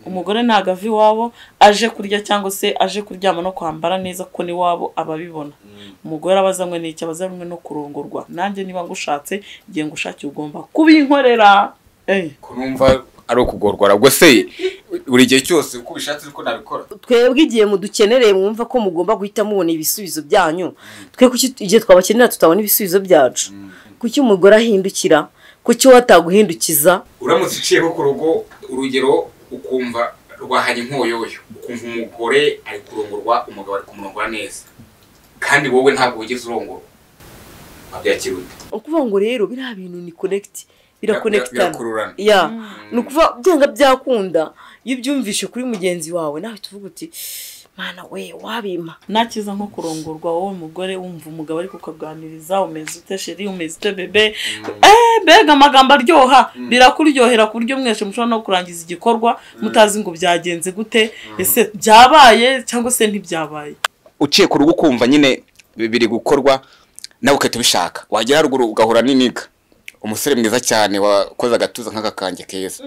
umugore nagava iwabo aje kurya cyangwa se aje kuryama no kwambara neza ko ni wabo ababibona. Umugore abazamwe n'iki abazamwe no kurongorwa. Nanjye niba ngushatse giye ngushake ugomba kubinkorera. Kunumva ari ukugorwara ubwo se buri gihe cyose uko bishatse uko nabikora. Twebwe igihe mudukenereye mwumva ko mugomba guhita mubona ibisubizo byanyu. Twe kuki igihe twabakenera tutabona ibisubizo byacu. Kuki umugore ahindukira? Kuki wataguhindukiza? Uramutse uciyeho ku rugo urugero ukumva rwahanye inkoyoyo, ukumva umugore ari kurongorwa umugabo ari kumurongora neza kandi wowe ntabwo wigeze urongora, abyakirute ukuvuga ngo rero biriya bintu ni connect, birakururana. Nukuva byanga byakunda iyo byumvishe kuri mugenzi wawe nawe tuvuga uti mana we wabima. Nakiza nko kurongorwa wowe mugore wumva umugabo ari kukaganiriza umeze ute sheri umeze ute bebe, bega amagambo aryoha birakuryohera ku buryo mwese mushobora no kurangiza igikorwa mutazi ngo byagenze gute, ese byabaye cyangwa se ntibyabaye. Uciye ku rugo kumva nyine biri gukorwa nawe ukahita ubishaka, wagera haruguru ugahura n'iniga umusore mwiza cyane wakoze agatuza nk'akakange keza.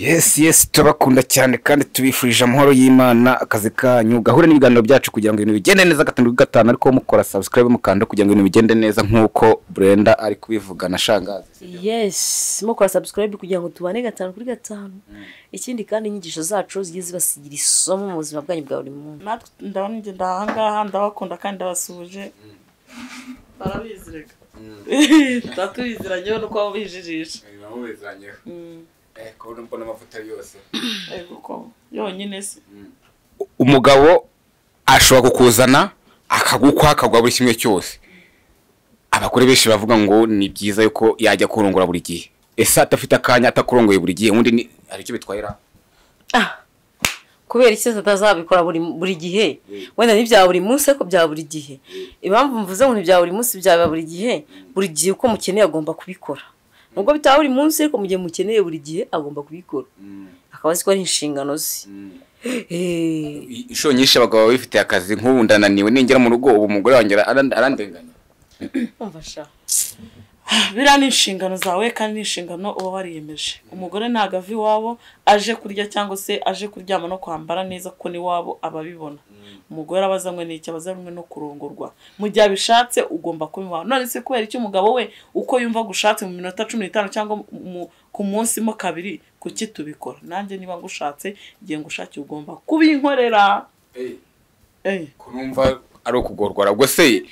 Yes turabakunda cyane kandi tubifurije amahoro y'Imana. Akazi kanyu gahura n'ibiganiro byacu kugira ngo ibintu bigende neza gatanu ariko mukora subscribe mukanda kugira ngo ibintu bigende neza nkuko Brenda ari kubivuga na Shangazi. Yes mukora subscribe kugira ngo tubane 5/5. Ikindi kandi inyigisho zacu zigiye zibasigira isomo mu buzima bwanyu bwa buri munsi. Ndabona nge ndahangaha ndabakunda kandi ndabasuje. Barabizirega. Tatubiziranye no kwa bijijisha. Babiziranye. Kubona mbona amavuta yose. Kuko yonyine se. Umugabo ashobora kukuzana akagukwa akagwa buri kimwe cyose. Abakore benshi bavuga ngo ni byiza yuko yajya kurongora buri gihe. Ese atafite akanya atakurongoye buri gihe undi ari cyo bitwayira. Kubera iki atazabikora buri gihe? Wenda n'ibya buri munsi ko bya buri gihe. Impamvu mvuze ngo n'ibya buri munsi byaba buri gihe uko mukeneye agomba kubikora. Nubwo bitaba buri munsi ariko mu gihe mukeneye buri gihe agomba kubikora. Akaba aziko ari inshingano ze. Inshuro nyinshi abagabo bifite akazi nk'ubu ndananiwe ningera mu rugo ubu umugore wanjye arandenganya. Umva sha. Bira ni inshingano zawe kandi ni inshingano uba wariyemeje. Umugore nagava iwabo aje kurya cyangwa se aje kuryama no kwambara neza ko ni wabo ababibona. Umugore abazamwe n'iki abazamwe no kurongorwa. Mu gihe abishatse ugomba kubimuha. None se kubera iki umugabo we uko yumva gushatse mu minota 15 cyangwa ku munsi mo kabiri kuki tubikora? Nanjye niba ngushatse giye ngushake ugomba kubinkorera. Kunumva ari ukugorwara ubwo se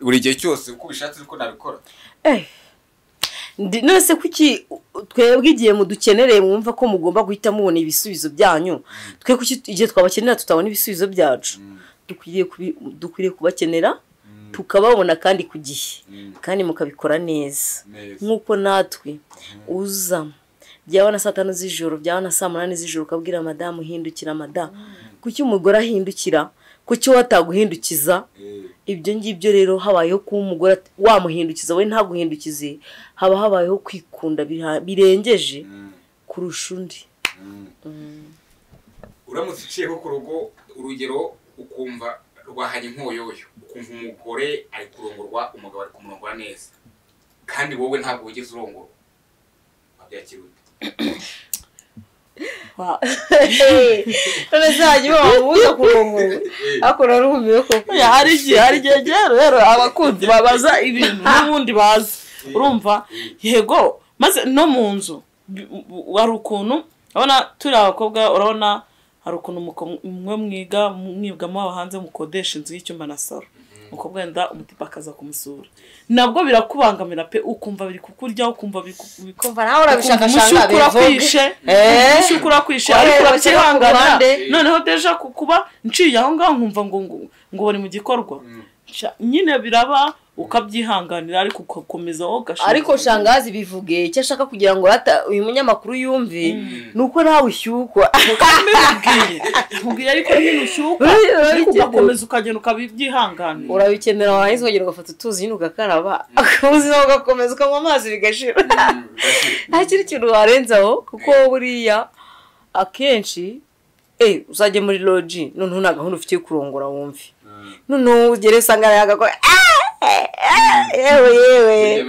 buri gihe cyose uko bishatse uko nabikora. None se kuki twebwe igihe mudukenereye mwumva ko mugomba guhita mubona ibisubizo byanyu. Twe kuki igihe twabakenera tutabona ibisubizo byacu. Dukwiriye kubakenera tukababona kandi ku gihe kandi mukabikora neza nkuko natwe uza byawe na 5 z'ijoro byawe na 8 z'ijoro ukabwira madamu hindukira madamu. Kuki umugore ahindukira? Kuki wataguhindukiza? Ibyo ngibyo rero habayeho ku umugore wamuhindukiza we ntaguhindukize, haba habayeho kwikunda birengeje kurusha undi. Uramutse uciyeho ku rugo urugero ukumva rwahanye inkoyoyo, ukumva umugore ari kurongorwa umugabo ari kumurongora neza kandi wowe ntabwo wigeze urongora, abyakirute. None zaje bamuza kurongora akora rumiye ko hari igihe rero abakunzi babaza ibintu n'ubundi bazi urumva yego maze no mu nzu wari ukuntu abona turi abakobwa urabona hari ukuntu mwe mwibwamo abahanze mukodesha inzu y'icyumba na salo umukobwa wenda umutipa akaza kumusura nabwo birakubangamira pe ukumva biri kukurya ukumva bikumva nawe urabishakashanga mushukura kwishe ariko bakihangana noneho deja kuba nciye aho ngaho nkumva ngo bari mu gikorwa nyine biraba ukabyihanganira ariko ukomeza wowe gashaka. Ariko Shangazi bivuge icyo ashaka kugira ngo uyu munyamakuru yumve nuko nawe ushyukwa mubwiye ariko nyine ushyukwa ariko ugakomeza ukagenda ukabyihanganira urabikenera warangiza ukagenda ugafata utuzi nyine ugakaraba ubuzima bugakomeza ukanywa amazi bigashira nta kindi kintu warenzaho kuko buriya akenshi uzajya muri loji noneho nta gahunda ufite yo kurongora wumve noneho ugere usanga yagakora yewe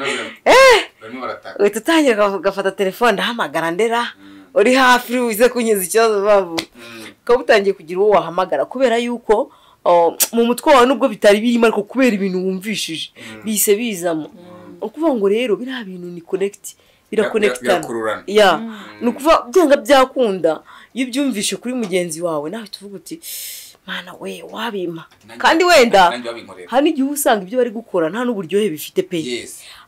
uhita utangira ugafata telefone ndahamagara ndera uri hafi uze kunyuza ikibazo bavu ukaba utangiye kugira uwo wahamagara kubera yuko mu mutwe wawe nubwo bitari birimo ariko kubera ibintu wumvishije bise bizamo ukuvuga ngo rero biriya bintu ni connect birakonekitana ni ukuvuga byanga byakunda iyo ubyumvishe kuri mugenzi wawe nawe tuvuga uti mana we wabima kandi wenda hari n'igihe usanga ibyo bari gukora nta n'uburyohe bifite pe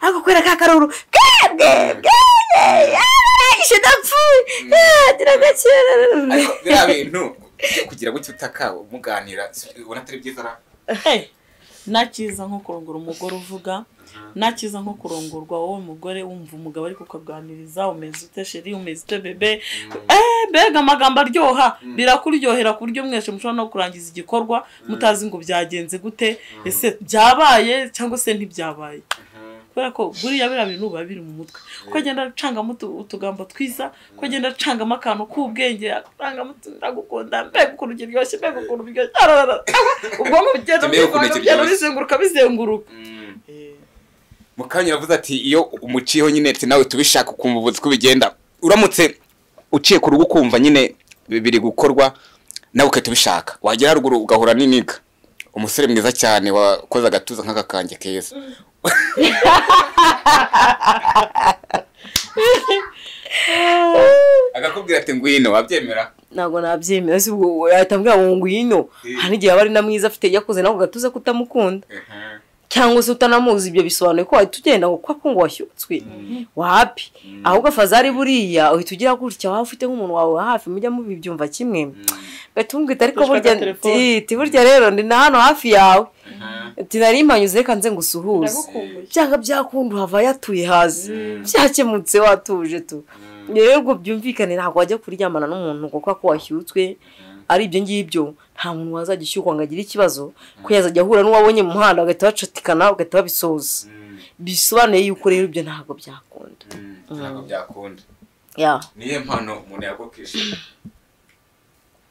ariko kwera ka karuru biriya bintu kugira gutyo utaka umuganira ubona atari byiza ra nakiza nko kurongora umugore uvuga nakiza nko kurongorwa wowe mugore wumva umugabo ari kukaganiriza umeze ute sheri umeze ute bebe bega amagambo aryoha birakuryohera ku buryo mwese mushobora no kurangiza igikorwa mutazi ngo byagenze gute ese byabaye cyangwa se ntibyabaye kubera ko buriya biriya bintu biba biri mu mutwe uko agenda acangamo utugambo twiza uko agenda acangamo akantu k'ubwenge acangamo ndagukunda mbega ukuntu kiryoshye mbega ukuntu biryoshye ubwonko bugenda bizenguruka mukanya yavuze ati iyo umuciyeho nyine ati nawe tubishaka ukumva ubuzi ko bigenda uramutse uciye ku rugo ukumva nyine biri gukorwa nawe ukahita ubishaka wagera haruguru ugahura n'iniga umusore mwiza cyane wakoze agatuza nk'agakange keza agakubwira ati ngwino wabyemera ntabwo nabyemera si ubwo yatambwira ngo ngwino hari igihe aba ari na mwiza afite yakoze nawe gatuza kutamukunda cyangwa se utanamuzi ibyo bisobanuye ko wahita ugenda ngo kwa ngo washyutswe wapi ahubwo afazari buriya uhita ugira gutya waba ufite nk'umuntu wawe hafi mujya mubibyumva kimwe gatumwita ariko burya rero ndi na hano hafi yawe nari impanyuze reka nze ngusuhuze byanga byakunda uhava yatuye hasi byakemutse watuje tu rero ubwo byumvikane ntabwo wajya kuryamana n'umuntu kuko ko washyutswe ari ibyo ngibyo nta muntu wazajya ishyukwa ngo agire ikibazo ko yazajya ahura n'uwabonye mu muhanda bagahita bacatikana bagahita babisoza bisobanuye yuko rero ibyo ntabwo byakunda ntabwo byakunda niyo mpano umuntu yakwishima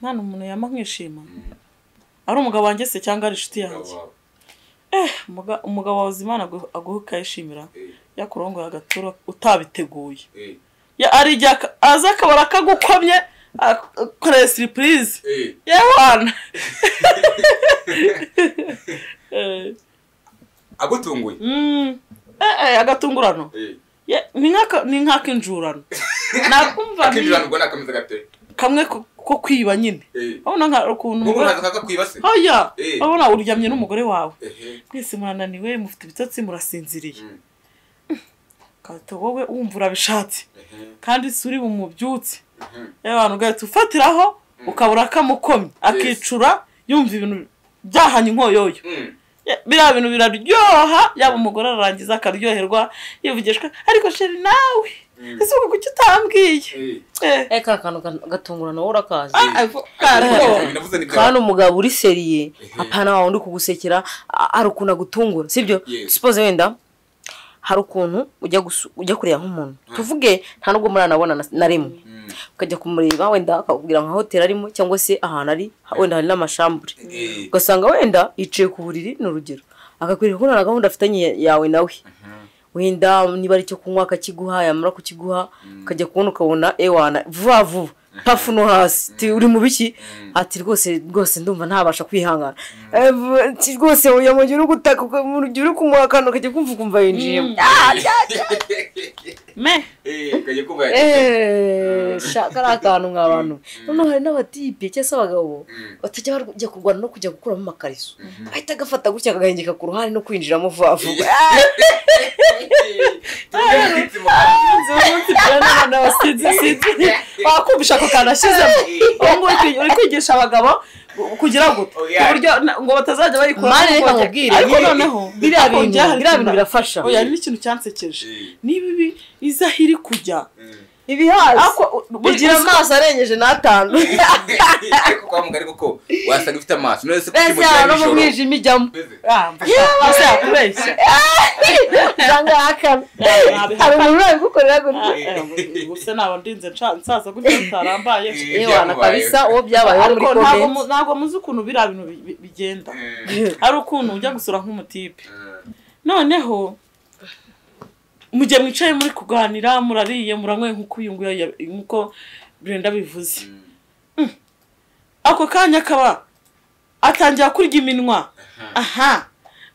mpano umuntu yama nkishima ari umugabo wanjye se cyangwa ari inshuti yanjye umugabo wawe Imana aguha ukayishimira yakurongoye agaturo utabiteguye ari igihe aza akabara kagukomye akora surprise yewana agutunguye agatungurano ni nk'akinjurano nakumva akinjurano ubwo nakameze gate kamwe ko kwiba nyine abona nka ukuntu mubaza kwibase hoya abona uryamye n'umugore wawe mwese murananiwe mufite ibitsatsi murasinziriye kato wowe wumva urabishatse kandi suri bumubyutse abantu gahita ufatiraho ukabura kamukomye akicura yumva ibintu byahanye inkoyoyo biriya bintu biraryoha yaba umugore arangiza akaryoherwa yivugishwa ariko sheri nawe ese uko kuki utambwiye ka kantu gatungurana wowe urakazi kandi umugabo uri seriye apana wawe undi kugusekera hari ukuntu agutungura sibyo suppose wenda hari ukuntu ujya kureba nk'umuntu tuvuge nta nubwo muranabona na rimwe ukajya kumureba wenda akakubwira nka hoteli arimo cyangwa se ahantu ari wenda hari n'amashambure ugasanga wenda yicaye ku buriri n'urugero akakwereka ko nta gahunda afitanye yawe nawe wenda niba ari cyo kunywa akakiguha yamara kukiguha ukajya kubona ukabona ewana vuba vuba pafu no hasi uri mu biki ati rwose ndumva ntabasha kwihangana rwose uyu mugira ugutaka ugira kumuhakana ukajya kumva yinjiye shaka ari akantu nk'abantu noneho hari n'abatipe cyangwa se abagabo batajya bajya kurwana no kujya gukuramo amakariso ahita agafata gutya akagahengeka ku ruhande no kwinjiramo vuba vuba wakumvisha ako kantu ashyizemo ubu uri kwigisha abagabo kugira ngo uburyo ngo batazajya bayikora ariko noneho biriya bintu birafasha oya ni ikintu cyansekeje niba ibi izaho iri kujya ibihaza bigira bigira amaso arengeje n'atanu ariko kwa mugari koko wasanga ifite amaso none se mbese no mu mwijima ijyamo ase yakubeshya usanga hakana hari umuntu urabigukorera gutya gusa naba ndinze nsaza gutya ntarambaye yewana kabisa uwo byabayeho muri comment ntabwo muzi ukuntu biriya bintu bigenda hari ukuntu ujya gusura nk'umutipe noneho mujye mwicaye muri kuganira murariye muranywe nk'uko Brenda bivuze ako kanya kaba atangira kurya iminwa aha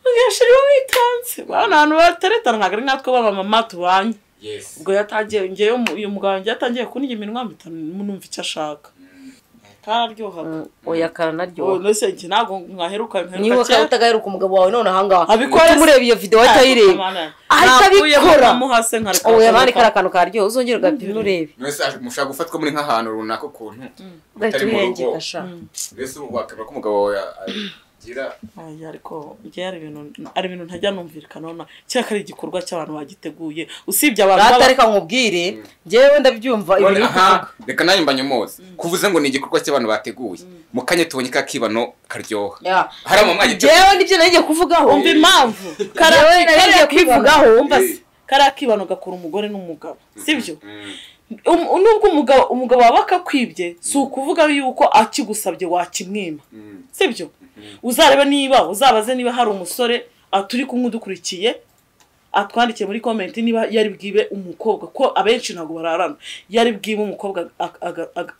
ugashiriwe witanze bana abantu bateretana ntabwo ari natwe baba mama tubanye ubwo yatangiye ngewe uyu mugabo yatangiye kurya iminwa numva icyo ashaka kararyoha oya karanaryoha nose nki ntago mwaheruka niba utagaheruka umugabo wawe none ahangaha abikora mureba iyo video atayireba ahita abikora muhase nkareka oya bari karakantu karyoha uzongera ugapima urebe nose mushaka gufatwa muri nk'ahantu runaka ukuntu ugahita uhengeka sha mbese wakabura ko umugabo wawe gira ariko ngiye ari ibintu ntajya numvirikana none cyaka ari igikorwa cy'abantu bagiteguye usibye abantu batareka nkubwire ngewe ndabyumva ibintu reka nayo mbanyomoza kuvuze ngo ni igikorwa cy'abantu bateguye mukanye tubonye kakibano karyoha hari amamwaje ngewe nibyo nagiye kuvugaho umva impamvu nagiye kwivugaho umva karakibano gakora umugore n'umugabo sibyo nubwo umugabo waba akakwibye si ukuvuga yuko akigusabye wakimwima sibyo uzarebe niba uzabaze niba hari umusore turi kumwe dukurikiye atwandikiye muri comment niba yari bwibe umukobwa ko abenshi ntago bararana yari bwibe umukobwa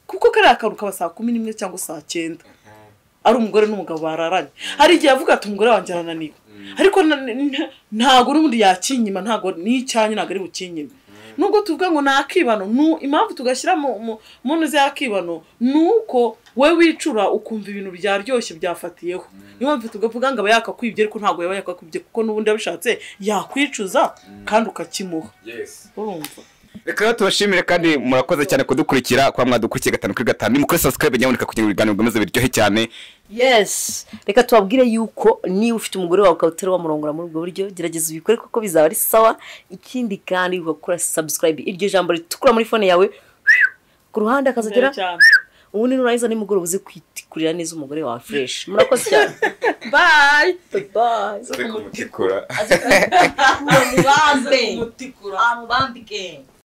kuko kare akaruka saa 11 cyangwa saa 9 ari umugore n'umugabo bararanye hari igihe avuga ati umugore wanjye arananiwe ariko ntago n'undi yakinyima ntago n'icyanye ntago ari bukinyima nubwo tuvuga ngo nakibano impamvu tugashyira mu ntuze yakibano nuko we wicura ukumva ibintu byaryoshye byafatiyeho niyo mpamvu tugavuga ngo aba yakakwibye ariko ntago yaba yakakwibye kuko n'ubundi abishatse yakwicuza kandi ukakimuha urumva reka tubashimire kandi murakoze cyane kudukurikira kwa mwadukurikiye 5/5 ni mukore subscribe nyaboneka kugira ngo ibiganiro bikomeze biryohe cyane yes reka tubabwire yuko niba ufite umugore wawe ukawutera wamurongora muri ubwo buryo gerageza ubikore kuko bizaba ari sawa ikindi kandi ugakora subscribe iryo jambo ritukura muri phone yawe ku ruhande akazagera ubundi nurangiza nimugoroba uze kwikurira neza umugore wawe fresh murakoze cyane bye kumutikura amubambike